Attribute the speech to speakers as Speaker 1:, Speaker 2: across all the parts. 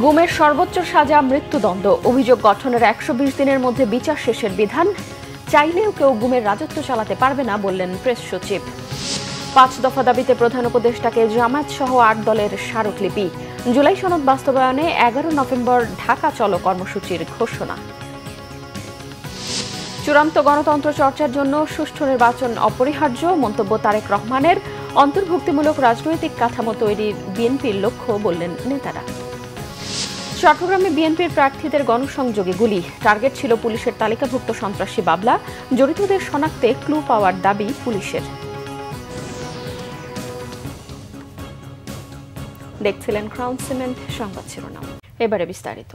Speaker 1: গুমের সর্বোচ্চ সাজা মৃত্যুদণ্ড, অভিযোগ গঠনের ১২০ দিনের মধ্যে বিচার শেষের বিধান। চাইলেও কেউ গুমের রাজত্ব চালাতে পারবে না বললেন প্রেস সচিব। ৫ দফা দাবিতে প্রধান উপদেষ্টাকে জামায়াত সহ ৮ দলের স্মারকলিপি। জুলাই সনদ বাস্তবায়নে ১১ নভেম্বর ঢাকা চলো কর্মসূচির ঘোষণা। চূড়ান্ত গণতন্ত্র চর্চার জন্য সুষ্ঠু নির্বাচন অপরিহার্য, মন্তব্য তারেক রহমানের। অন্তর্ভুক্তিমূলক রাজনৈতিক কাঠামো তৈরির বিএনপির লক্ষ্য বললেন নেতারা। চট্টগ্রামে বিএনপির প্রার্থীদের গণসংযোগে গুলি, টার্গেট ছিল পুলিশের তালিকাভুক্ত সন্ত্রাসী বাবলা। জড়িতদের শনাক্তে ক্লু পাওয়ার দাবি পুলিশের। দেখছিলেন ক্রাউন সিমেন্ট সংবাদ শিরোনাম, এবারে বিস্তারিত।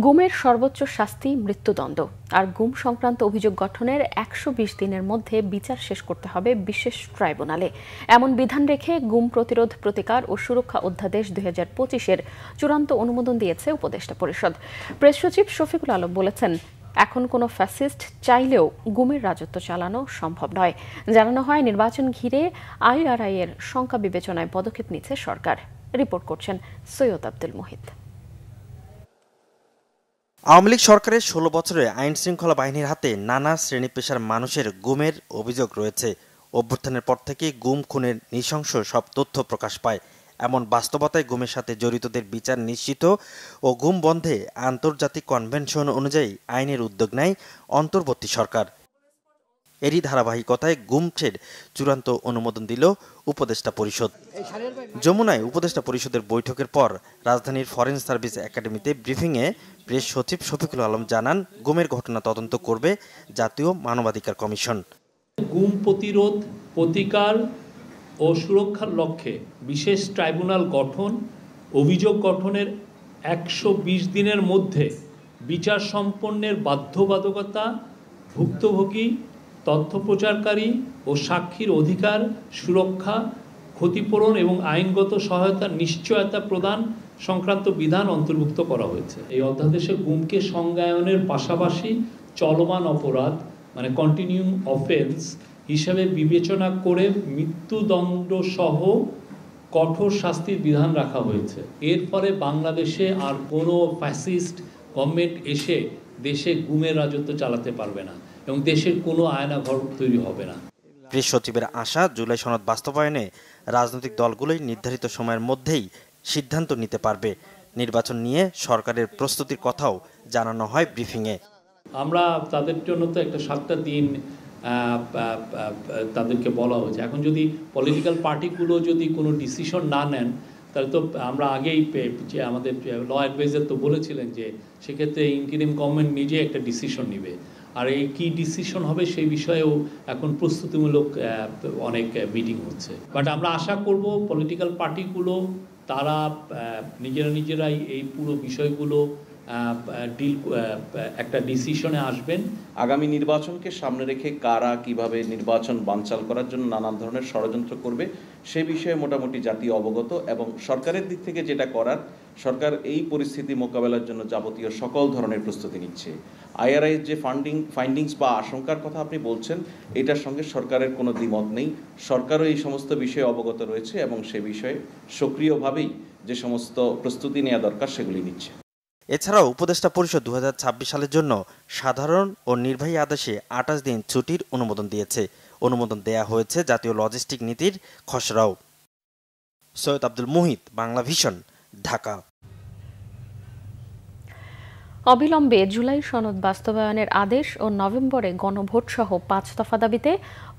Speaker 1: গুমের সর্বোচ্চ শাস্তি মৃত্যুদণ্ড, আর গুম সংক্রান্ত অভিযোগ গঠনের ১২০ দিনের মধ্যে বিচার শেষ করতে হবে বিশেষ ট্রাইব্যুনালে। এমন বিধান রেখে গুম প্রতিরোধ, প্রতিকার ও সুরক্ষা অধ্যাদেশ ২০২৫-এর চূড়ান্ত অনুমোদন দিয়েছে উপদেষ্টা পরিষদ। প্রেস সচিব শফিকুল আলম বলেছেন, এখন কোনো ফ্যাসিস্ট চাইলেও গুমের রাজত্ব চালানো সম্ভব নয়। জানানো হয়, নির্বাচন ঘিরে IRI এর শঙ্কা বিবেচনায় পদক্ষেপ নিচ্ছে সরকার। রিপোর্ট করছেন সৈয়দ আব্দুল মুহিত।
Speaker 2: আওয়ামী লীগ সরকারের ১৬ বছরে আইন শৃঙ্খলা বাহিনীর হাতে নানা শ্রেণী পেশার মানুষের গুমের অভিযোগ রয়েছে। অভ্যুত্থানের পর থেকে গুম খুনের নৃশংস সব তথ্য প্রকাশ পায়। এমন বাস্তবতায় গুমের সাথে জড়িতদের বিচার নিশ্চিত ও গুম বন্ধে আন্তর্জাতিক কনভেনশন অনুযায়ী আইনের উদ্যোগ নেয় অন্তর্বর্তী সরকার। এরই ধারাবাহিকতায় গুমের চূড়ান্ত অনুমোদন দিল উপদেষ্টা পরিষদ। যমুনায় উপদেষ্টা পরিষদের বৈঠকের পর রাজধানীর ফরেন সার্ভিস একাডেমিতে ব্রিফিংয়ে প্রেস সচিব শফিকুল আলম জানান, গুমের ঘটনা তদন্ত করবে জাতীয় মানবাধিকার কমিশন।
Speaker 3: গুম প্রতিরোধ, প্রতিকার ও সুরক্ষার লক্ষ্যে বিশেষ ট্রাইব্যুনাল গঠন, অভিযোগ গঠনের ১২০ দিনের মধ্যে বিচার সম্পন্নের বাধ্যবাধকতা, ভুক্তভোগী, তথ্য প্রচারকারী ও সাক্ষীর অধিকার সুরক্ষা, ক্ষতিপূরণ এবং আইনগত সহায়তার নিশ্চয়তা প্রদান সংক্রান্ত বিধান অন্তর্ভুক্ত করা হয়েছে। এই অধ্যাদেশে গুমকে সংজ্ঞায়নের পাশাপাশি চলমান অপরাধ মানে কন্টিনিউইং অফেন্স হিসাবে বিবেচনা করে মৃত্যুদণ্ড সহ কঠোর শাস্তির বিধান রাখা হয়েছে। এর ফলে বাংলাদেশে আর কোনো ফ্যাসিস্ট গভর্নমেন্ট এসে দেশে গুমের রাজত্ব চালাতে পারবে না এবং দেশের কোনো আয়নাঘর তৈরি হবে না।
Speaker 2: প্রেস সচিবের আশা, জুলাই সনদ বাস্তবায়নে রাজনৈতিক দলগুলোই নির্ধারিত সময়ের মধ্যেই সিদ্ধান্ত নিতে পারবে। নির্বাচন নিয়ে সরকারের প্রস্তুতির কথাও জানানো হয় ব্রিফিংয়ে।
Speaker 3: আমরা তাদের জন্য তো একটা 7টা দিন তাদেরকে বলা হয়েছে। এখন যদি পলিটিক্যাল পার্টিগুলো যদি কোনো ডিসিশন না নেন, তাহলে তো আমরা আগেই যে আমাদের ল অ্যাডভাইজার তো বলেছিলেন যে সেক্ষেত্রে ইন্টারিম গভর্নমেন্ট নিজে একটা ডিসিশন নেবে। আর এই কী ডিসিশন হবে সেই বিষয়েও এখন প্রস্তুতিমূলক অনেক মিটিং হচ্ছে। বাট আমরা আশা করব পলিটিক্যাল পার্টিগুলো তারা নিজেরাই এই পুরো বিষয়গুলো একটা ডিসিশনে আসবেন।
Speaker 4: আগামী নির্বাচনকে সামনে রেখে কারা কিভাবে নির্বাচন বানচাল করার জন্য নানান ধরনের ষড়যন্ত্র করবে সে বিষয়ে মোটামুটি জাতীয় অবগত, এবং সরকারের দিক থেকে যেটা করার, সরকার এই পরিস্থিতি মোকাবেলার জন্য যাবতীয় সকল ধরনের প্রস্তুতি নিচ্ছে। IRI যে ফাইন্ডিংস বা আশঙ্কার কথা আপনি বলছেন, এটার সঙ্গে সরকারের কোনো দ্বিমত নেই। সরকারও এই সমস্ত বিষয়ে অবগত রয়েছে এবং সে বিষয়ে সক্রিয়ভাবেই যে সমস্ত প্রস্তুতি নেওয়া দরকার সেগুলি নিচ্ছে।
Speaker 2: এছাড়াও উপদেষ্টা পরিষদ ২০২৬ সালের জন্য সাধারণ ও নির্বাহী আদেশে ২৮ দিন ছুটির অনুমোদন দিয়েছে। অনুমোদন দেয়া হয়েছে জাতীয় লজিস্টিক নীতির খসড়াও। সৈয়দ আব্দুল মুহিত, বাংলা ভিশন, ঢাকা।
Speaker 1: অবিলম্বে জুলাই সনদ বাস্তবায়নের আদেশ ও নভেম্বরে গণভোট সহ ৫ দফা দাবিতে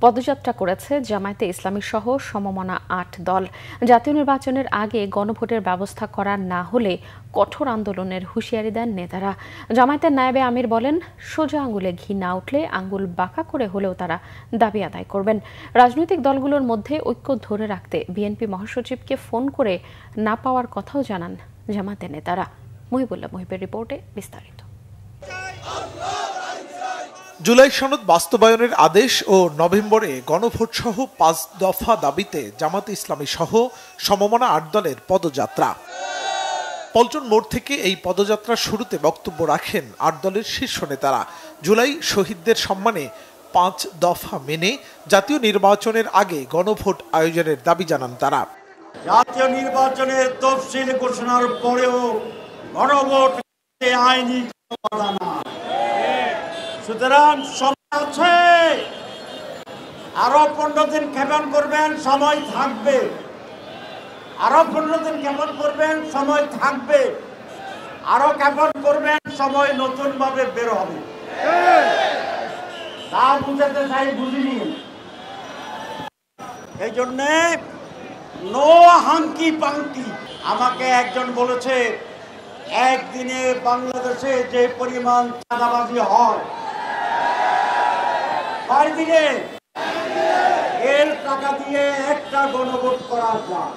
Speaker 1: পদযাত্রা করেছে জামায়াতে ইসলামী সহ সমমনা ৮ দল। জাতীয় নির্বাচনের আগে গণভোটের ব্যবস্থা করা না হলে কঠোর আন্দোলনের হুঁশিয়ারি দেন নেতারা। জামায়াতের নায়েবে আমির বলেন, সোজা আঙুলে ঘি না উঠলে আঙ্গুল বাঁকা করে হলেও তারা দাবি আদায় করবেন। রাজনৈতিক দলগুলোর মধ্যে ঐক্য ধরে রাখতে বিএনপি মহাসচিবকে ফোন করে না পাওয়ার কথাও জানান জামায়াতের নেতারা। মহিবুল্লাহ মহিবের রিপোর্টে বিস্তারিত।
Speaker 5: জুলাই সনদ বাস্তবায়নের আদেশ ও নভেম্বরে গণভোট সহ ৫ দফা দাবিতে জামায়াতে ইসলামী সহ সমমনা ৮ দলের পদযাত্রা। পল্টন মোড় থেকে এই পদযাত্রার শুরুতে বক্তব্য রাখেন ৮ দলের শীর্ষ নেতারা। জুলাই শহীদদের সম্মানে ৫ দফা মেনে জাতীয় নির্বাচনের আগে গণভোট আয়োজনের দাবি জানান তারা।
Speaker 6: জাতীয় নির্বাচনের তফসিল ঘোষণার পরেও গণভোট আইনি বাধা না। সুতরাং সময় আছে, আরো 15 দিন ক্ষেপণ করবেন, সময় থাকবে। আরো 15 দিন ক্ষেপণ করবেন, সময় থাকবে। আরো ক্ষেপণ করবেন, সময় নতুন ভাবে বের হবে। তা বুঝাতে চাই, বুঝিনি। এই জন্যে নো হাঙ্কি পাঙ্কি। আমাকে একজন বলেছে, একদিনে বাংলাদেশে যে পরিমাণ চাঁদাবাজি হয়, কয় দিনে এর টাকা দিয়ে একটা গণভোট করা যায়।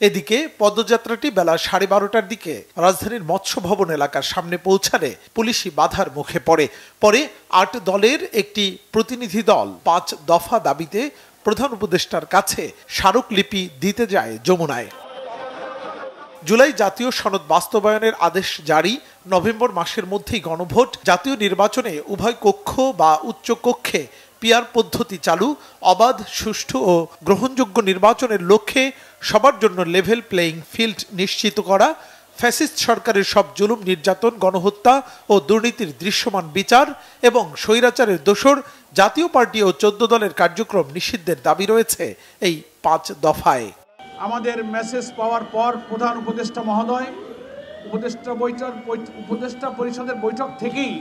Speaker 5: এদিকে পদযাত্রাটি বেলা 12:30টার দিকে রাজধানীর মৎস্য ভবন এলাকার সামনে পৌঁছালে পুলিশি বাধার মুখে পড়ে। পরে 8 দলের একটি প্রতিনিধি দল 5 দফা দাবিতে প্রধান উপদেষ্টার কাছে স্মারকলিপি দিতে যায় যমুনায়। জুলাই জাতীয় সনদ বাস্তবায়নের আদেশ জারি, নভেম্বর মাসের মধ্যেই গণভোট, জাতীয় নির্বাচনে উভয় কক্ষ বা উচ্চ কক্ষে পিআর পদ্ধতি চালু, অবাধ, সুষ্ঠু ও গ্রহণযোগ্য নির্বাচনের লক্ষ্যে সবার জন্য লেভেল প্লেয়িং ফিল্ড নিশ্চিত করা, ফ্যাসিস্ট সরকারের সব জুলুম, নির্যাতন, গণহত্যা ও দুর্নীতির দৃশ্যমান বিচার এবং স্বৈরাচারের দোসর জাতীয় পার্টি ও 14 দলের কার্যক্রম নিষিদ্ধের দাবি রয়েছে এই 5 দফায়।
Speaker 7: আমাদের মেসেজ পাওয়ার পর প্রধান উপদেষ্টা মহোদয় উপদেষ্টা পরিষদের বৈঠক থেকেই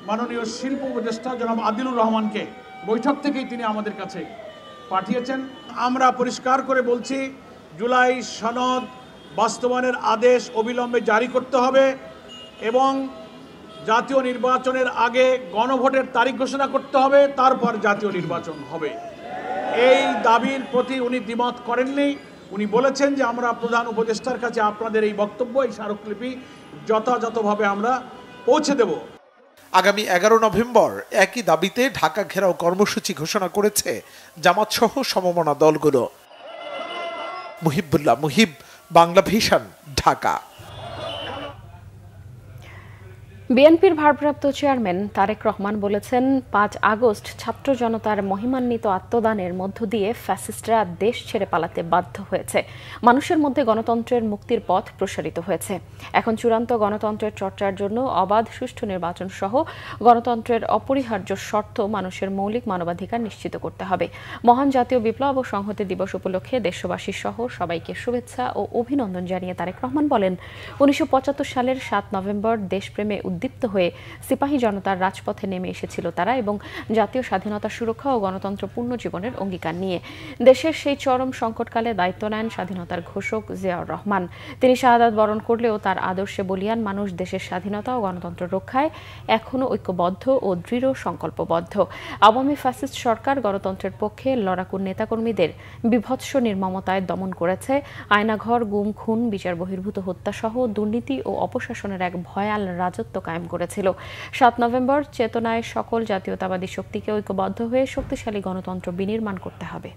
Speaker 7: মাননীয় শিল্প উপদেষ্টা জনাব আদিলুর রহমানকে বৈঠক থেকেই তিনি আমাদের কাছে পাঠিয়েছেন। আমরা পরিষ্কার করে বলছি, জুলাই সনদ বাস্তবায়নের আদেশ অবিলম্বে জারি করতে হবে এবং জাতীয় নির্বাচনের আগে গণভোটের তারিখ ঘোষণা করতে হবে, তারপর জাতীয় নির্বাচন হবে। এই দাবির প্রতি উনি দ্বিমত করেননি। উনি বলেছেন যে আমরা প্রধান উপদেষ্টার কাছে আপনাদের এই বক্তব্য, এই স্মারকলিপি যথাযথভাবে আমরা পৌঁছে দেব।
Speaker 5: আগামী 11 নভেম্বর একই দাবিতে ঢাকা ঘেরাও কর্মসূচি ঘোষণা করেছে জামাত সহ সমমনা দলগুলো। মুহিবুল্লাহ মুহিব, বাংলা ভিশন, ঢাকা।
Speaker 1: বিএনপির ভারপ্রাপ্ত চেয়ারম্যান তারেক রহমান বলেছেন, 5 আগস্ট ছাত্র জনতার মহিমান্বিত আত্মদানের মধ্য দিয়ে ফ্যাসিস্টরা দেশ ছেড়ে পালাতে বাধ্য হয়েছে। মানুষের মধ্যে গণতন্ত্রের মুক্তির পথ প্রসারিত হয়েছে। এখন চূড়ান্ত গণতন্ত্রের চর্চার জন্য অবাধ, সুষ্ঠু নির্বাচন সহ গণতন্ত্রের অপরিহার্য শর্ত মানুষের মৌলিক মানবাধিকার নিশ্চিত করতে হবে। মহান জাতীয় বিপ্লব ও সংহতি দিবস উপলক্ষে দেশবাসী সহ সবাইকে শুভেচ্ছা ও অভিনন্দন জানিয়ে তারেক রহমান বলেন, 1975 সালের 7 নভেম্বর দেশপ্রেমে উদ্দীপ্ত হয়ে সিপাহী জনতার রাজপথে নেমে এসেছিল তারা, এবং জাতীয় স্বাধীনতা সুরক্ষা ও গণতন্ত্র পূর্ণ জীবনের অঙ্গীকার নিয়ে। দেশের সেই চরম সংকটকালে দায়িত্ব নেন স্বাধীনতার ঘোষক জিয়াউর রহমান। তিনি শাহাদাত বরণ করলেও তার আদর্শে বলিয়ান মানুষ দেশের স্বাধীনতা ও গণতন্ত্র রক্ষায় এখনও ঐক্যবদ্ধ ও দৃঢ় সংকল্পবদ্ধ। আওয়ামী ফ্যাসিস্ট সরকার গণতন্ত্রের পক্ষে লড়াকু নেতাকর্মীদের বিভৎস নির্মমতায় দমন করেছে। আয়নাঘর, গুম, খুন, বিচার বহির্ভূত হত্যা সহ দুর্নীতি ও অপশাসনের এক ভয়াল রাজত্ব কায়েম করেছিল। 7 নভেম্বর চেতনায় সকল জাতীয়তাবাদী শক্তিকে ঐক্যবদ্ধ হয়ে শক্তিশালী গণতন্ত্র বিনির্মাণ করতে হবে।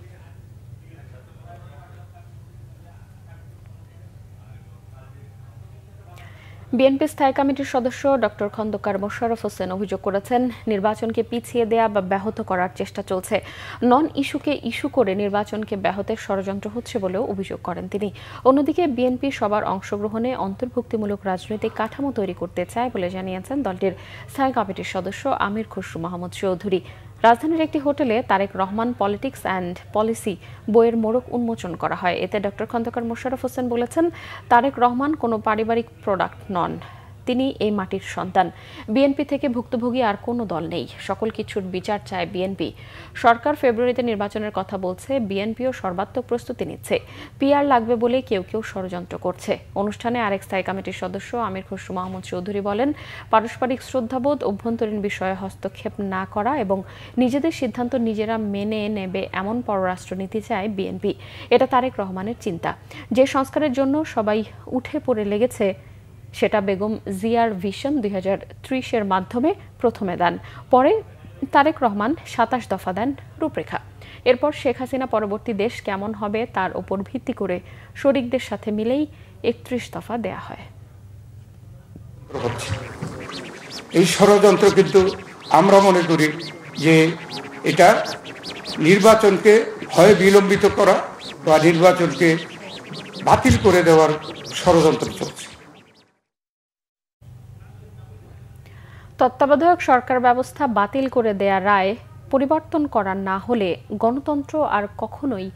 Speaker 1: বিএনপি স্থায়ী কমিটির সদস্য ডক্টর খন্দকার মোশাররফ হোসেন অভিযোগ করেছেন, নির্বাচনকে পিছিয়ে দেয়া বা ব্যাহত করার চেষ্টা চলছে। নন ইস্যুকে ইস্যু করে নির্বাচনকে ব্যাহতের ষড়যন্ত্র হচ্ছে বলেও অভিযোগ করেন তিনি। অন্যদিকে বিএনপি সবার অংশগ্রহণে অন্তর্ভুক্তিমূলক রাজনৈতিক কাঠামো তৈরি করতে চায় বলে জানিয়েছেন দলটির স্থায়ী কমিটির সদস্য আমির খসরু মাহমুদ চৌধুরী। রাজধানীর একটি হোটেলে Tarique Rahman politics and policy বইয়ের মোড়ক উন্মোচন করা হয়। এতে ডক্টর খন্দকার মোশাররফ হোসেন বলেছেন, তারেক রহমান কোনো পারিবারিক প্রোডাক্ট নন, তিনি এই মাটির সন্তান। বিএনপি থেকে ভুক্তভোগী আর কোনো দল নেই। সকল কিছুর বিচার চায় বিএনপি। সরকার ফেব্রুয়ারিতে নির্বাচনের কথা বলছে, বিএনপিও সর্বাত্মক প্রস্তুতি নিচ্ছে। পিআর লাগবে বলে কেউ কেউ ষড়যন্ত্র করছে। অনুষ্ঠানে আরেক স্থায়ী কমিটির সদস্য আমির খসরু মাহমুদ চৌধুরী বলেন, পারস্পরিক শ্রদ্ধাবোধ, অভ্যন্তরীণ বিষয়ে হস্তক্ষেপ না করা এবং নিজেদের সিদ্ধান্ত নিজেরা মেনে নেবে এমন পররাষ্ট্রনীতি চায় বিএনপি। এটা তারেক রহমানের চিন্তা। যে সংস্কারের জন্য সবাই উঠে পড়ে লেগেছে সেটা বেগম জিয়ার ভিশন 2030-এর মাধ্যমে প্রথমে দেন, পরে তারেক রহমান 27 দফা দেন রূপরেখা। এরপর শেখ হাসিনা পরবর্তী দেশ কেমন হবে তার উপর ভিত্তি করে শরিকদের সাথে মিলেই 31 দফা দেয়া হয়।
Speaker 8: এই ষড়যন্ত্র কিন্তু আমরা মনে করি যে এটা নির্বাচনকে হয় বিলম্বিত করা বা নির্বাচনকে বাতিল করে দেওয়ার ষড়যন্ত্র চলছে।
Speaker 1: তত্ত্বাবধায়ক সরকার ব্যবস্থা বাতিল করে দেয়া রায় পরিবর্তন করা না হলে গণতন্ত্র আর কখনোই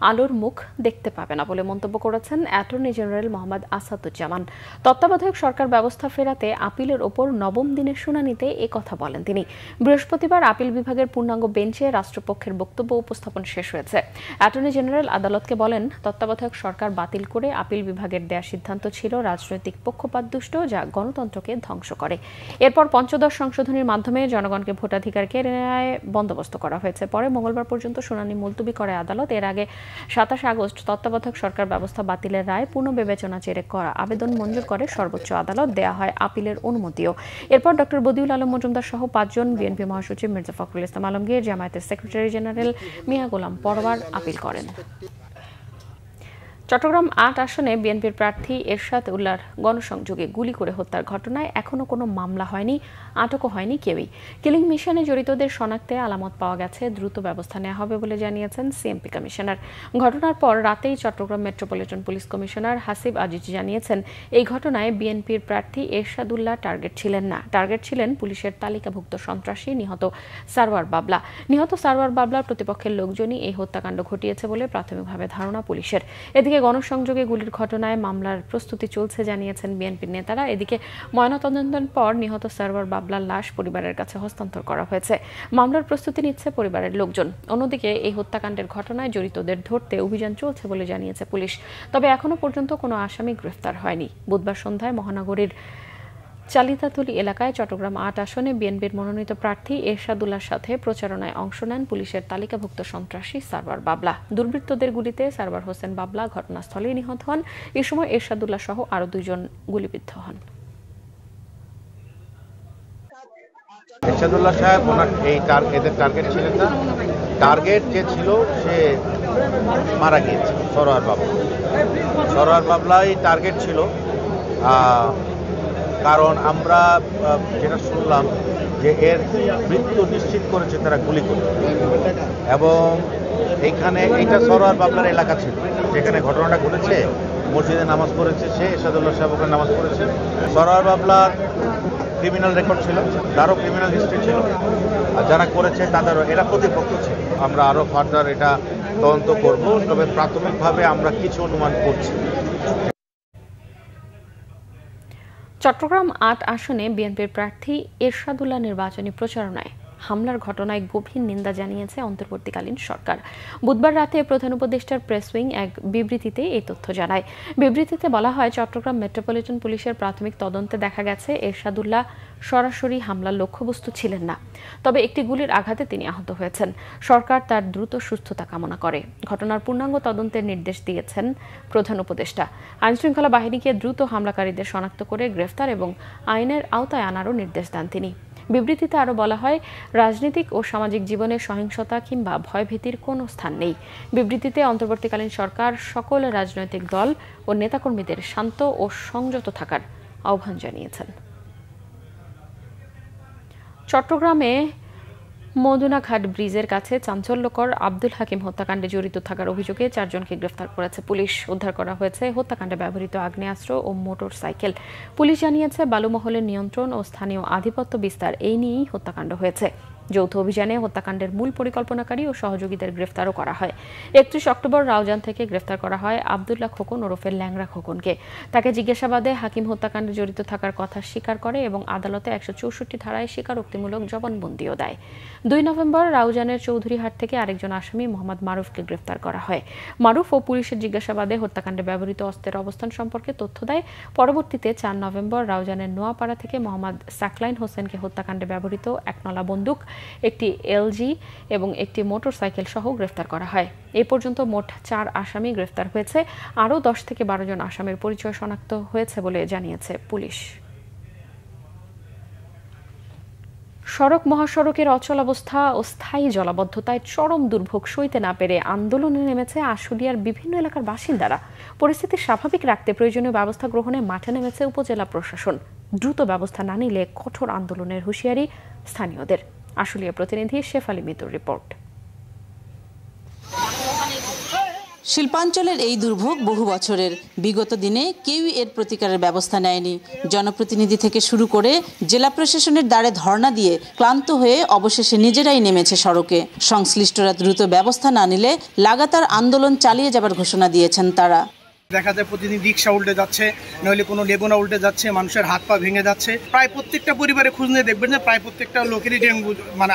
Speaker 1: আলোর মুখ দেখতে পাবে না বলে মন্তব্য করেছেন অ্যাটর্নি জেনারেল মোহাম্মদ আসাদুজ্জামান। তত্ত্বাবধায়ক সরকার ব্যবস্থা ফেরাতে আপিলের ওপর নবম দিনের শুনানিতে কথা বলেন তিনি। বৃহস্পতিবার আপিল বিভাগের পূর্ণাঙ্গ বেঞ্চে রাষ্ট্রপক্ষের বক্তব্য উপস্থাপন শেষ হয়েছে। অ্যাটর্নি জেনারেল আদালতকে বলেন, তত্ত্বাবধায়ক সরকার বাতিল করে আপিল বিভাগের দেয়া সিদ্ধান্ত ছিল রাজনৈতিক পক্ষপাতদুষ্ট, যা গণতন্ত্রকে ধ্বংস করে। এরপর পঞ্চদশ সংশোধনীর মাধ্যমে জনগণকে ভোটাধিকার কেড়ে নেয় বন্দোবস্ত করা হয়েছে। পরে মঙ্গলবার পর্যন্ত শুনানি মুলতবি করে আদালত। এর আগে ২৭ আগস্ট তত্ত্বাবধায়ক সরকার ব্যবস্থা বাতিলের রায় পুনর্বিবেচনা চেয়ে করা আবেদন মঞ্জুর করে সর্বোচ্চ আদালত। দেয়া হয় আপিলের অনুমতিও। এরপর ডক্টর বদিউল আলম মজুমদার সহ ৫ জন, বিএনপি মহাসচিব মির্জা ফখরুল ইসলাম আলমগীর, জামায়াতের সেক্রেটারি জেনারেল মিয়া গোলাম পরওয়ার আপিল করেন। চট্টগ্রাম ৮ আসনে বিএনপির প্রার্থী এরশাদ উল্লাহর গণসংযোগে গুলি করে হত্যার ঘটনায় এখনও কোনো মামলা হয়নি, আটকও হয়নি কেউই। কিলিং মিশনে জড়িতদের শনাক্তে আলামত পাওয়া গেছে, দ্রুত ব্যবস্থা নেওয়া হবে বলে জানিয়েছেন সিএমপি কমিশনার। ঘটনার পর রাতেই Chittagong metropolitan police commissioner Hasib Aziz জানিয়েছেন, এই ঘটনায় বিএনপির প্রার্থী এরশাদ উল্লাহ টার্গেট ছিলেন না। টার্গেট ছিলেন পুলিশের তালিকাভুক্ত সন্ত্রাসী নিহত সারওয়ার বাবলা। নিহত সারওয়ার বাবলার প্রতিপক্ষের লোকজনই এই হত্যাকাণ্ড ঘটিয়েছে বলে প্রাথমিকভাবে ধারণা পুলিশের। এদিকে গণসংযোগে গুলির ঘটনায় মামলার প্রস্তুতি চলছে জানিয়েছেন বিএনপির নেতারা। এদিকে ময়নাতদন্তের পর নিহত সারওয়ার বাবলার লাশ পরিবারের কাছে হস্তান্তর করা হয়েছে। মামলার প্রস্তুতি নিচ্ছে পরিবারের লোকজন। অন্যদিকে এই হত্যাকাণ্ডের ঘটনায় জড়িতদের ধরতে অভিযান চলছে বলে জানিয়েছে পুলিশ। তবে এখনো পর্যন্ত কোনো আসামি গ্রেফতার হয়নি। বুধবার সন্ধ্যায় মহানগরীর চালিতাতুলি এলাকায় চট্টগ্রাম ৮ আসনে বিএনপির মনোনীত প্রার্থী এরশাদ উল্লাহর সাথে প্রচারণায় অংশ নেন পুলিশের তালিকাভুক্ত সন্ত্রাসী সারওয়ার বাবলা। দুর্বৃত্তদের গুলিতে সারওয়ার হোসেন বাবলা ঘটনাস্থলেই নিহত হন। এ সময় এরশাদ উল্লাহ সহ আরও ২ জন গুলিবিদ্ধ হন।
Speaker 9: এরশাদুল্লাহ সাহেব এদের টার্গেট ছিলেন না। টার্গেট যে ছিল সে মারা গিয়েছে, সরোয়ার বাবলাই টার্গেট ছিল। কারণ আমরা যেটা শুনলাম যে এর মৃত্যু নিশ্চিত করেছে তারা গুলি করে, এবং এইটা সরোয়ার বাবলার এলাকা ছিল যেখানে ঘটনাটা ঘটেছে। মসজিদে নামাজ পড়েছে সে, এরশাদুল্লাহ সাহেব ওখানে নামাজ পড়েছে। সরোয়ার বাবলার ক্রিমিনাল রেকর্ড ছিল, তারও ক্রিমিনাল হিস্ট্রি ছিল, আর যারা করেছে তাদেরও এরা প্রতিপক্ষ ছিল। আমরা আরও ফার্দার এটা তদন্ত করব, তবে প্রাথমিকভাবে আমরা কিছু অনুমান করছি।
Speaker 1: চট্টগ্রাম ৮ আসনে বিএনপির প্রার্থী এরশাদ উল্লাহ নির্বাচনী প্রচারণায় হামলার ঘটনায় গভীর নিন্দা জানিয়েছে অন্তর্বর্তীকালীন সরকার। বুধবার রাতে প্রধান উপদেষ্টার প্রেস উইং এক বিবৃতিতে এই তথ্য জানায়। বিবৃতিতে বলা হয়, চট্টগ্রাম মেট্রোপলিটন পুলিশের প্রাথমিক তদন্তে দেখা গেছে এরশাদ উল্লাহ সরাসরি হামলার লক্ষ্যবস্তু ছিলেন না, তবে একটি গুলির আঘাতে তিনি আহত হয়েছেন। সরকার তার দ্রুত সুস্থতা কামনা করে। ঘটনার পূর্ণাঙ্গ তদন্তের নির্দেশ দিয়েছেন প্রধান উপদেষ্টা। আইনশৃঙ্খলা বাহিনীকে দ্রুত হামলাকারীদের শনাক্ত করে গ্রেফতার এবং আইনের আওতায় আনারও নির্দেশ দেন তিনি। বিবৃতিতে আরও বলা হয়, রাজনৈতিক ও সামাজিক জীবনে সহিংসতা কিংবা ভয়ভীতির কোনো স্থান নেই। বিবৃতিতে অন্তর্বর্তীকালীন সরকার সকল রাজনৈতিক দল ও নেতাকর্মীদের শান্ত ও সংযত থাকার আহ্বান জানিয়েছেন। চট্টগ্রামে মদুনাঘাট ব্রিজের কাছে চাঞ্চল্যকর আব্দুল হাকিম হত্যাকাণ্ডে জড়িত থাকার অভিযোগে ৪ জনকে গ্রেফতার করেছে পুলিশ। উদ্ধার করা হয়েছে হত্যাকাণ্ডে ব্যবহৃত আগ্নেয়াস্ত্র ও মোটর সাইকেল। পুলিশ জানিয়েছে, বালুমহলের নিয়ন্ত্রণ ও স্থানীয় আধিপত্য বিস্তার এই নিয়েই হত্যাকাণ্ড হয়েছে। যৌথ অভিযানে হত্যাকাণ্ডের মূল পরিকল্পনাকারী ও সহযোগীদের গ্রেফতারও করা হয়। ৩১ অক্টোবর রাউজান থেকে গ্রেফতার করা হয় আব্দুল্লাহ খোকন ওরফে ল্যাংড়া খোকনকে। তাকে জিজ্ঞাসাবাদে হাকিম হত্যাকাণ্ডে জড়িত থাকার কথা স্বীকার করে এবং আদালতে ১৬৪ ধারায় স্বীকারোক্তিমূলক জবানবন্দিও দেয়। ২ নভেম্বর রাউজানের চৌধুরীহাট থেকে আরেকজন আসামি মোহাম্মদ মারুফকে গ্রেফতার করা হয়। মারুফ ও পুলিশের জিজ্ঞাসাবাদে হত্যাকাণ্ডে ব্যবহৃত অস্ত্রের অবস্থান সম্পর্কে তথ্য দেয়। পরবর্তীতে ৪ নভেম্বর রাউজানের নোয়াপাড়া থেকে মোহাম্মদ সাকলাইন হোসেনকে হত্যাকাণ্ডে ব্যবহৃত একনলা বন্দুক, একটি এলজি এবং একটি মোটরসাইকেল সহ গ্রেফতার করা হয়। এ পর্যন্ত মোট ৪ আসামি গ্রেফতার হয়েছে। আরও ১০ থেকে ১২ জন আসামির পরিচয় শনাক্ত হয়েছে বলে জানিয়েছে পুলিশ। সড়ক মহাসড়কের অচলাবস্থা ও স্থায়ী জলাবদ্ধতায় চরম দুর্ভোগ সইতে না পেরে আন্দোলনে নেমেছে আশুলিয়ার বিভিন্ন এলাকার বাসিন্দারা। পরিস্থিতি স্বাভাবিক রাখতে প্রয়োজনীয় ব্যবস্থা গ্রহণে মাঠে নেমেছে উপজেলা প্রশাসন। দ্রুত ব্যবস্থা না নিলে কঠোর আন্দোলনের হুঁশিয়ারি স্থানীয়দের। আশুলিয়া প্রতিনিধি শেফালি মিতুর রিপোর্ট।
Speaker 10: শিল্পাঞ্চলের এই দুর্ভোগ বহু বছরের। বিগত দিনে কেউই এর প্রতিকারের ব্যবস্থা নেয়নি। জনপ্রতিনিধি থেকে শুরু করে জেলা প্রশাসনের দ্বারে ধর্ণা দিয়ে ক্লান্ত হয়ে অবশেষে নিজেরাই নেমেছে সড়কে। সংশ্লিষ্টরা দ্রুত ব্যবস্থা না নিলে লাগাতার আন্দোলন চালিয়ে যাবার ঘোষণা দিয়েছেন তারা।
Speaker 11: দেখা যায় প্রতিদিন রিক্সা উল্টে যাচ্ছে, নইলে কোনো লেগুনা উল্টে যাচ্ছে, মানুষের হাত পা ভেঙে যাচ্ছে। প্রায় প্রত্যেকটা পরিবারে খুঁজ নিয়ে দেখবেন যে প্রায় প্রত্যেকটা লোকেরই ডেঙ্গু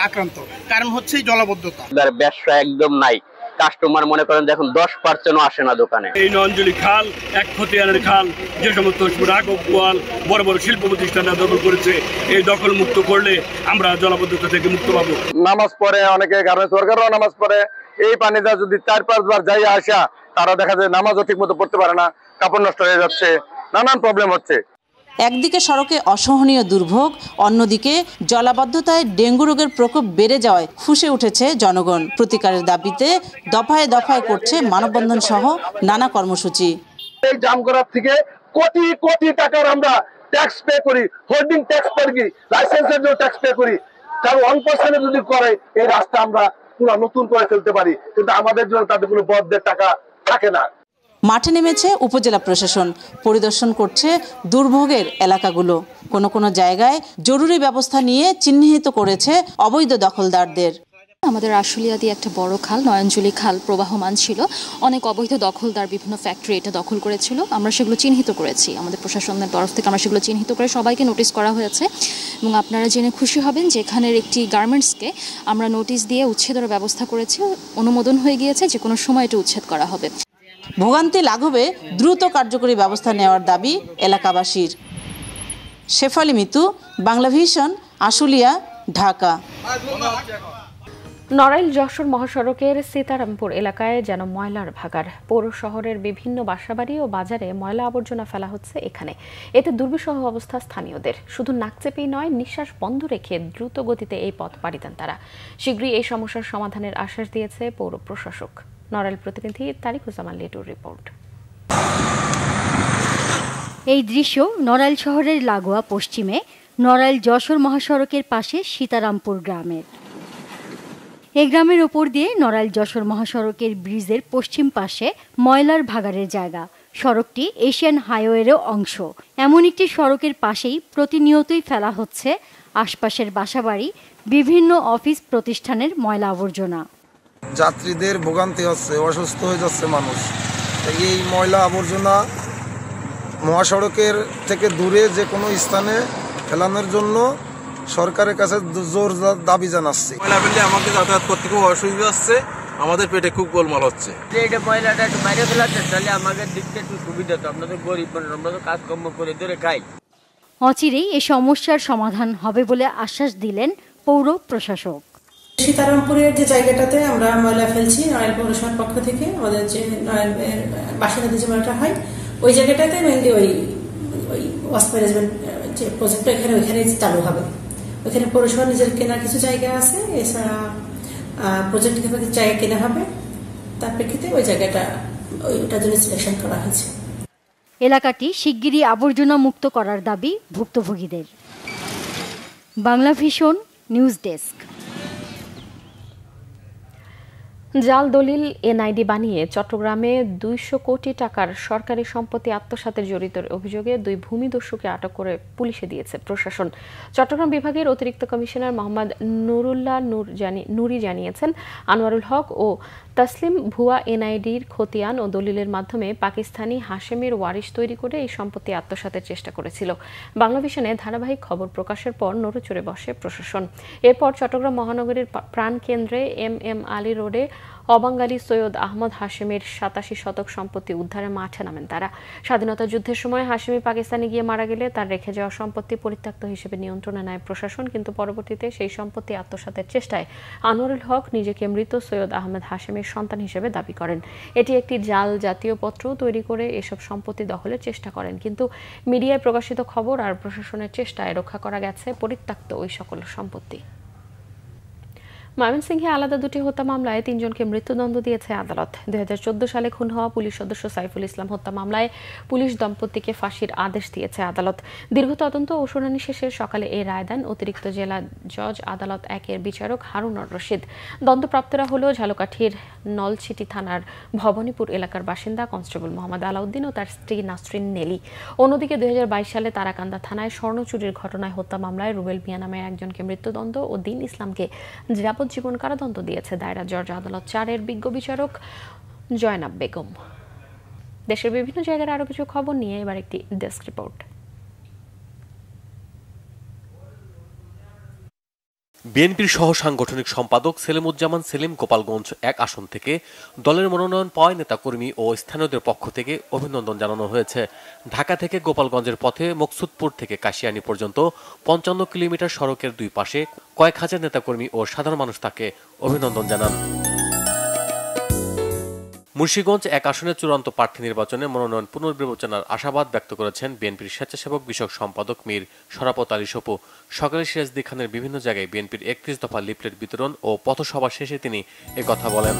Speaker 11: আক্রান্ত। কারণ হচ্ছে জলাবদ্ধতা।
Speaker 12: ব্যবসা একদম নাই, কাস্টমার মনে করেন দেখুন 10% আসে না দোকানে।
Speaker 13: এই নয়নজলি খাল, এক খতিয়ানের খাল, যে সমস্ত রাঘব গোয়াল বড় বড় শিল্প প্রতিষ্ঠানরা দখল করেছে, এই দখল মুক্ত করলে আমরা জলাবদ্ধতা থেকে মুক্ত পাবো।
Speaker 14: নামাজ পড়ে অনেকে, গার্মেন্টস ওয়ার্কাররাও নামাজ পড়ে। এই পানিটা যদি 4-5 বার যাই আসা, তারা দেখা যায় নামাজও ঠিক মতো পড়তে পারে না, কাপড় নষ্ট হয়ে যাচ্ছে, নানান প্রবলেম হচ্ছে।
Speaker 10: একদিকে সড়কে অসহনীয় দুর্ভোগ, অন্যদিকে জলাবদ্ধতায় ডেঙ্গু রোগের প্রকোপ বেড়ে যাওয়ায় ফুঁসে উঠেছে জনগণ। প্রতিকারের দাবিতে দফায় দফায় করছে মানববন্ধন সহ নানা কর্মসূচি।
Speaker 14: এই জাম করার থেকে কোটি কোটি টাকার আমরা ট্যাক্স পে করি, হোল্ডিং ট্যাক্স করি, লাইসেন্সের জন্য ট্যাক্স পে করি। তার 1% যদি করে এই রাস্তা আমরা পুরো নতুন করে ফেলতে পারি, কিন্তু আমাদের জন্য তাদের কোনো বরাদ্দের টাকা থাকে না।
Speaker 10: মাঠে নেমেছে উপজেলা প্রশাসন, পরিদর্শন করছে দুর্ভোগের এলাকাগুলো। কোনো কোনো জায়গায় জরুরি ব্যবস্থা নিয়ে চিহ্নিত করেছে অবৈধ দখলদারদের।
Speaker 15: আমাদের আশুলিয়া দিয়ে একটা বড় খাল, নয়নজলি খাল প্রবাহমান ছিল। অনেক অবৈধ দখলদার বিভিন্ন ফ্যাক্টরি এটা দখল করেছিল। আমরা সেগুলো চিহ্নিত করেছি, আমাদের প্রশাসনের তরফ থেকে আমরা সেগুলো চিহ্নিত করে সবাইকে নোটিশ করা হয়েছে। এবং আপনারা জেনে খুশি হবেন যে এখানের একটি গার্মেন্টসকে আমরা নোটিশ দিয়ে উচ্ছেদের ব্যবস্থা করেছি। অনুমোদন হয়ে গিয়েছে, যে কোনো সময় এটা উচ্ছেদ করা হবে।
Speaker 10: ভোগান্তি লাঘবে দ্রুত কার্যকরী ব্যবস্থা নেওয়ার দাবি এলাকাবাসীর। শেফালি মিতু, বাংলা ভিশন, আশুলিয়া, ঢাকা।
Speaker 1: নড়াইল যশোর মহাসড়কের সীতারামপুর এলাকায় যেন ময়লার ভাগাড়। পৌর শহরের বিভিন্ন বাসাবাড়ি ও বাজারে ময়লা আবর্জনা ফেলা হচ্ছে এখানে। এতে দুর্বিষহ অবস্থা স্থানীয়দের। শুধু নাক চেপেই নয়, নিঃশ্বাস বন্ধ রেখে দ্রুত গতিতে এই পথ পাড়ি দেন তারা। শীঘ্রই এই সমস্যার সমাধানের আশ্বাস দিয়েছে পৌর প্রশাসক। নড়াইল প্রতিনিধি তারিকুজ্জামান লিটুর রিপোর্ট।
Speaker 16: এই দৃশ্য নড়াইল শহরের লাগোয়া পশ্চিমে নড়াইল যশোর মহাসড়কের পাশে সীতারামপুর গ্রামের। এই গ্রামের ওপর দিয়ে নড়াইল যশোর মহাসড়কের ব্রিজের পশ্চিম পাশে ময়লার ভাগাড়ের জায়গা। সড়কটি এশিয়ান হাইওয়েরও অংশ। এমন একটি সড়কের পাশেই প্রতিনিয়তই ফেলা হচ্ছে আশপাশের বাসাবাড়ি, বিভিন্ন অফিস প্রতিষ্ঠানের ময়লা আবর্জনা।
Speaker 17: যাত্রীদের ভোগান্তি হচ্ছে, অসুস্থ হয়ে যাচ্ছে মানুষ। এই ময়লা আবর্জনা মহাসড়কের থেকে দূরে যে কোনো স্থানে ফেলানোর জন্য সরকারের কাছে জোর দাবি জানাচ্ছি।
Speaker 18: ময়লা ফেললে আমাদের যাতায়াত করতে খুব অসুবিধা হচ্ছে, আমাদের পেটে খুব গোলমাল হচ্ছে।
Speaker 19: এটা ময়লাটা একটু বাইরে ফেলাচ্ছে, তাহলে আমাদের দিকটা একটু সুবিধা হতো। আপনাদের গরিব মানুষ, আমরা তো কাজকর্ম করে ধরে খাই।
Speaker 16: অচিরেই এই সমস্যার সমাধান হবে বলে আশ্বাস দিলেন পৌর প্রশাসক।
Speaker 20: সীতারামপুরের যে জায়গাটাতে আমরা ময়লা ফেলছি, নড়াইল পৌরসভার পক্ষ থেকে আমাদের যে নড়াইলের বাসিন্দাদের যে ময়লাটা হয়, ওই জায়গাটাতে মেনলি ওই ওয়াস্ট ম্যানেজমেন্ট যে প্রজেক্টটা ওইখানে চালু হবে। ওইখানে পৌরসভা নিজের কেনার কিছু জায়গা আছে, এছাড়া প্রজেক্ট থেকে জায়গা কেনা হবে। তার প্রেক্ষিতে ওই জায়গাটা ওইটার জন্য সিলেকশন করা হয়েছে।
Speaker 16: এলাকাটি শিগগিরই আবর্জনা মুক্ত করার দাবি ভুক্তভোগীদের। Bangla vision news desk.
Speaker 1: জাল দলিল এনআইডি বানিয়ে চট্টগ্রামে 200 কোটি টাকার সরকারি সম্পত্তি আত্মসাতের জড়িত অভিযোগে 2 ভূমিদস্যুকে আটক করে পুলিশে দিয়েছে প্রশাসন। চট্টগ্রাম বিভাগের অতিরিক্ত কমিশনার মোহাম্মদ নুরুল্লাহ নুরি জানিয়েছেন, আনোয়ারুল হক ও তাসলিম ভুয়া এনআইডির খতিয়ান ও দলিলের মাধ্যমে পাকিস্তানি হাশেমের ওয়ারিশ তৈরি করে এই সম্পত্তি আত্মসাতের চেষ্টা করেছিল। বাংলা ভিশনে ধারাবাহিক খবর প্রকাশের পর নড়েচড়ে বসে প্রশাসন। এরপর চট্টগ্রাম মহানগরীর প্রাণকেন্দ্রে এম আলী রোডে অবাঙ্গালী সৈয়দ আহমদ হাশেমের 87 শতক সম্পত্তি উদ্ধারে মাঠে নামেন তারা। স্বাধীনতা যুদ্ধের সময় হাশেমি পাকিস্তানে গিয়ে মারা গেলে তার রেখে যাওয়া সম্পত্তি পরিত্যক্ত হিসেবে নিয়ন্ত্রণে নেয় প্রশাসন, কিন্তু পরবর্তীতে সেই সম্পত্তি আত্মসাতের চেষ্টায় আনোয়ারুল হক নিজেকে মৃত সৈয়দ আহমদ হাশেমের সন্তান হিসেবে দাবি করেন। এটি একটি জাল জাতীয় পত্র তৈরি করে এসব সম্পত্তি দখলের চেষ্টা করেন, কিন্তু মিডিয়ায় প্রকাশিত খবর আর প্রশাসনের চেষ্টায় রক্ষা করা গেছে পরিত্যক্ত ওই সকল সম্পত্তি। ময়মনসিংহে আলাদা দুটি হত্যা মামলায় 3 জনকে মৃত্যুদণ্ড দিয়েছে আদালত। 2014 সালে খুন হওয়া পুলিশ সদস্য সাইফুল ইসলাম হত্যা মামলায় পুলিশ দম্পতিকে ফাঁসির আদেশ দিয়েছে আদালত। দীর্ঘ তদন্ত ও শুনানি শেষে সকালে এই রায় দেন অতিরিক্ত জেলা জজ আদালত 1-এর বিচারক হারুনুর রশিদ। দণ্ডপ্রাপ্তরা হল ঝালকাঠির নলছিটি থানার ভবানীপুর এলাকার বাসিন্দা কনস্টেবল মোহাম্মদ আলাউদ্দিন ও তার স্ত্রী নাসরিন নেলি। অন্যদিকে 2022 সালে তারাকান্দা থানায় স্বর্ণ চুরির ঘটনায় হত্যা মামলায় রুবেল মিয়া নামে একজনকে মৃত্যুদণ্ড ও দিন ইসলামকে যাবজ্জীবন কারাদণ্ড দিয়েছে দায়রা জজ আদালত 4-এর বিজ্ঞ বিচারক জয়নাব বেগম। দেশের বিভিন্ন জায়গার আরো কিছু খবর নিয়ে এবার একটি ডেস্ক রিপোর্ট।
Speaker 21: বিএনপির সহ সাংগঠনিক সম্পাদক সেলিমুজ্জামান সেলিম গোপালগঞ্জ 1 আসন থেকে দলের মনোনয়ন পাওয়া নেতাকর্মী ও স্থানীয়দের পক্ষ থেকে অভিনন্দন জানানো হয়েছে। ঢাকা থেকে গোপালগঞ্জের পথে মকসুদপুর থেকে কাশিয়ানী পর্যন্ত 55 কিলোমিটার সড়কের দুই পাশে কয়েক হাজার নেতাকর্মী ও সাধারণ মানুষ তাকে অভিনন্দন জানান। মুন্সিগঞ্জ 1 আসনের চূড়ান্ত প্রার্থী নির্বাচনে মনোনয়ন পুনর্বিবেচনার আশাবাদ ব্যক্ত করেছেন বিএনপির স্বেচ্ছাসেবক বিষয়ক সম্পাদক মীর শরাফত আলী সপু। সকালে সিরাজদি খানের বিভিন্ন জায়গায় বিএনপির 31 দফা লিফলেট বিতরণ ও পথসভা শেষে তিনি একথা বলেন।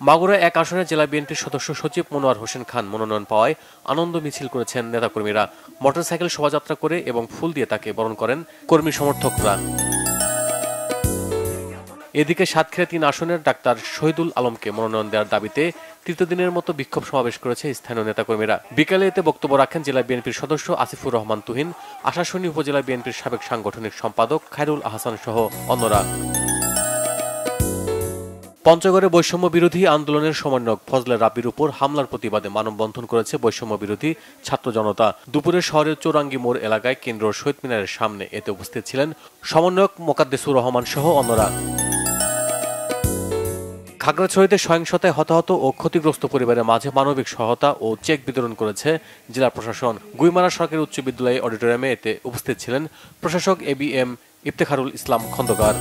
Speaker 21: মাগুরা 1 আসনের জেলা বিএনপির সদস্য সচিব মনোয়ার হোসেন খান মনোনয়ন পাওয়ায় আনন্দ মিছিল করেছেন নেতাকর্মীরা। মোটরসাইকেল শোভাযাত্রা করে এবং ফুল দিয়ে তাকে বরণ করেন কর্মী সমর্থকরা। এদিকে সাতক্ষীরা 3 আসনের ডাক্তার শহীদুল আলমকে মনোনয়ন দেওয়ার দাবিতে তৃতীয় দিনের মতো বিক্ষোভ সমাবেশ করেছে স্থানীয় নেতাকর্মীরা। বিকালে এতে বক্তব্য রাখেন জেলা বিএনপির সদস্য আসিফুর রহমান তুহিন, আশাশুনি উপজেলা বিএনপির সাবেক সাংগঠনিক সম্পাদক খায়রুল আহসান সহ অন্যরা। পঞ্চগড়ে বৈষম্য বিরোধী আন্দোলনের সমন্বয়ক ফজলে রাব্বির উপর হামলার প্রতিবাদে মানববন্ধন করেছে বৈষম্য বিরোধী ছাত্র জনতা। দুপুরে শহরের চৌরাঙ্গি মোড় এলাকায় কেন্দ্র শহীদ মিনারের সামনে এতে উপস্থিত ছিলেন সমন্বয়ক মোকাদ্দেসুর রহমান সহ অন্যরা। খাগড়াছড়িতে সহিংসতায় হতাহত ও ক্ষতিগ্রস্ত পরিবারের মাঝে মানবিক সহায়তা ও চেক বিতরণ করেছে জেলা প্রশাসন। গুইমারা সরকারি উচ্চ বিদ্যালয় অডিটোরিয়ামে এতে উপস্থিত ছিলেন প্রশাসক ABM ইফতেখারুল ইসলাম খন্দকার।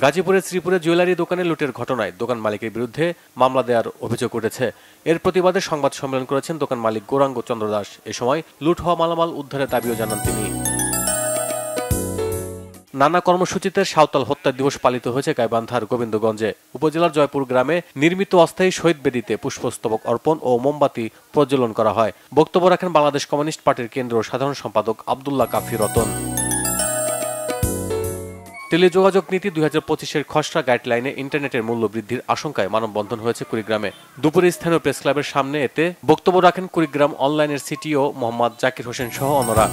Speaker 21: গাজীপুরের শ্রীপুরে জুয়েলারি দোকানে লুটের ঘটনায় দোকান মালিকের বিরুদ্ধে মামলা দেওয়ার অভিযোগ উঠেছে। এর প্রতিবাদে সংবাদ সম্মেলন করেছেন দোকান মালিক গৌরাঙ্গ চন্দ্র দাস। এ সময় লুট হওয়া মালামাল উদ্ধারের দাবিও জানান তিনি। নানা কর্মসূচিতে সাঁওতাল হত্যা দিবস পালিত হয়েছে গাইবান্ধার গোবিন্দগঞ্জে। উপজেলার জয়পুর গ্রামে নির্মিত অস্থায়ী শহীদ বেদিতে পুষ্পস্তবক অর্পণ ও মোমবাতি প্রজ্বলন করা হয়। বক্তব্য রাখেন বাংলাদেশ কমিউনিস্ট পার্টির কেন্দ্রীয় সাধারণ সম্পাদক আব্দুল্লাহ কাফি রতন। টেলিযোগাযোগ নীতি 2025-এর খসড়া গাইডলাইনে ইন্টারনেটের মূল্য বৃদ্ধির আশঙ্কায় মানববন্ধন হয়েছে কুড়িগ্রামে। দুপুরে স্থানীয় প্রেস ক্লাবের সামনে এতে বক্তব্য রাখেন কুড়িগ্রাম অনলাইনের সিটিও মোহাম্মদ জাকির হোসেন সহ অন্যরা।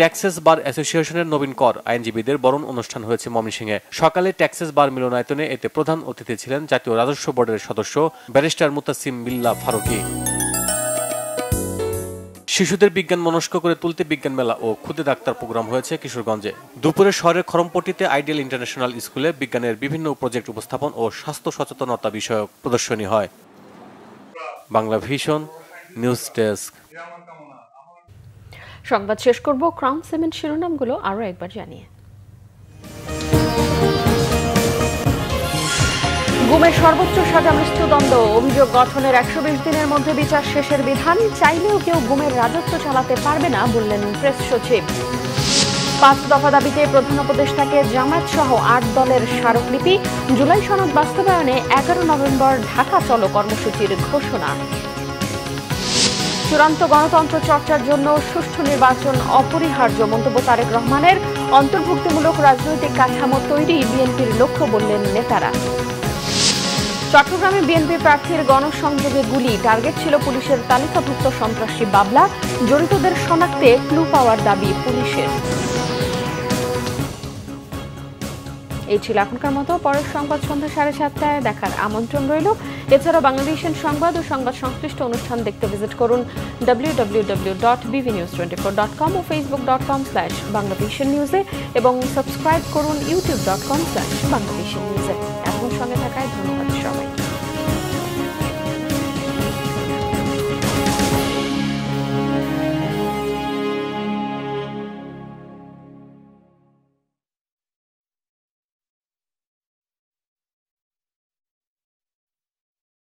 Speaker 21: ট্যাক্সেস বার অ্যাসোসিয়েশনের নবীন কর আইনজীবীদের বরণ অনুষ্ঠান হয়েছে ময়মনসিংহে। সকালে ট্যাক্সেস বার মিলনায়তনে এতে প্রধান অতিথি ছিলেন জাতীয় রাজস্ব বোর্ডের সদস্য ব্যারিস্টার মুতাসিম বিল্লাহ ফারুকি। শিশুদের বিজ্ঞান মনস্ক করে তুলতে বিজ্ঞান মেলা ও খুদে ডাক্তার প্রোগ্রাম হয়েছে কিশোরগঞ্জে। দুপুরে শহরের খরমপট্টিতে আইডিয়াল ইন্টারন্যাশনাল স্কুলে বিজ্ঞানের বিভিন্ন প্রজেক্ট উপস্থাপন ও স্বাস্থ্য সচেতনতা বিষয়ক প্রদর্শনী হয়। Bangla vision news desk.
Speaker 1: সংবাদ শেষ করব ক্রাউন সিমেন্ট শিরোনামগুলো আরো একবার জানিয়ে। গুমের সর্বোচ্চ সাজা মৃত্যুদণ্ড, অভিযোগ গঠনের 120 দিনের মধ্যে বিচার শেষের বিধান, চাইলেও কেউ গুমের রাজত্ব চালাতে পারবে না বললেন প্রেস সচিব। 5 দফা দাবিতে প্রধান উপদেষ্টাকে জামায়াত সহ 8 দলের স্মারকলিপি, জুলাই সনদ বাস্তবায়নে 11 নভেম্বর ঢাকা চলো কর্মসূচির ঘোষণা। চূড়ান্ত গণতন্ত্র চর্চার জন্য সুষ্ঠু নির্বাচন অপরিহার্য মন্তব্য তারেক রহমানের, অন্তর্ভুক্তিমূলক রাজনৈতিক কাঠামো তৈরি বিএনপির লক্ষ্য বললেন নেতারা। চট্টগ্রামে বিএনপি প্রার্থীর গণসংযোগে গুলি, টার্গেট ছিল পুলিশের তালিকাভুক্ত সন্ত্রাসী বাবলা, জড়িতদের শনাক্তে ক্লু পাওয়ার দাবি পুলিশের। এই ছিল এখনকার মতো। পরের সংবাদ সন্ধ্যা 7:30টায় দেখার আমন্ত্রণ রইল। এছাড়া বাংলাদেশের সংবাদ ও সংবাদ সংশ্লিষ্ট অনুষ্ঠান দেখতে ভিজিট করুন www.bvnews24.com ও facebook.com/banglavishnnews এবং সাবস্ক্রাইব করুন youtube.com/banglavishnnews। এখন সঙ্গে থাকায় ধন্যবাদ।